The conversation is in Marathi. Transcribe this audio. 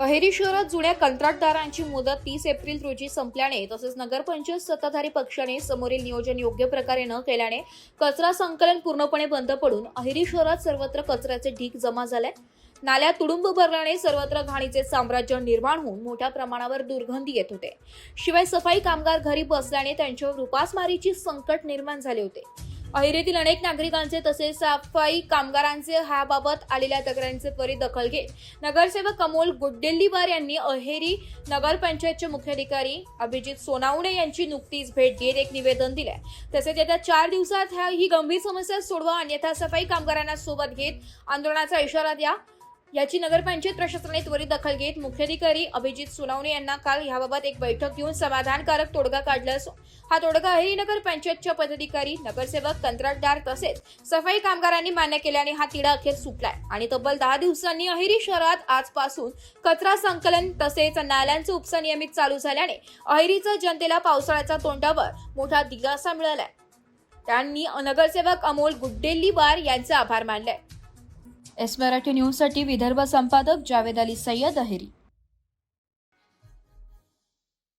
अहेरी शहरात जुन्या कंत्राटदारांची मुदत 30 एप्रिल रोजी संपल्याने तसेच नगरपंचायत सत्ताधारी पक्षाने समोरील नियोजन योग्य प्रकारे न केल्याने कचरा संकलन पूर्णपणे बंद पडून अहेरी शहरात सर्वत्र कचऱ्याचे ढीग जमा झाले। नाल्या तुडुंब भरल्याने सर्वत्र घाणीचे साम्राज्य निर्माण होऊन मोठ्या प्रमाणावर दुर्गंधी येत होते। शिवाय सफाई कामगार घरी बसल्याने त्यांच्यावर उपासमारीची संकट निर्माण झाले होते। अहेरीतील अनेक नागरिकांचे तसेच सफाई कामगारांचे ह्याबाबत आलेल्या तक्रारींचे त्वरित दखल घेत नगरसेवक अमोल गुड्डेल्लीवार यांनी अहेरी नगरपंचायतचे मुख्याधिकारी अभिजित सोनावणे यांची नुकतीच भेट घेत एक निवेदन दिले। तसेच येत्या 4 दिवसात ही गंभीर समस्या सोडवा अन्यथा सफाई कामगारांना सोबत घेत आंदोलनाचा इशारा द्या याची नगरपंचायत प्रशासनाने त्वरित दखल घेत मुख्याधिकारी अभिजित सोनावणे यांना काल याबाबत एक बैठक घेऊन समाधानकारक तोडगा काढला असून हा तोडगा अहेरी नगरपंचायतच्या पदाधिकारी नगरसेवक कंत्राटदार तसेच सफाई कामगारांनी मान्य केल्याने हा तिढा अखेर सुटलाय आणि तब्बल 10 दिवसांनी अहेरी शहरात आजपासून कचरा संकलन तसेच नाल्यांचे उपसा नियमित चालू झाल्याने अहेरीच्या जनतेला पावसाळ्याच्या तोंडावर मोठा दिलासा मिळालाय। त्यांनी नगरसेवक अमोल गुड्डेल्लीवार यांचे आभार मानले। एस मराठी न्यूज साठी विदर्भ संपादक जावेद अली सय्यद, अहेरी।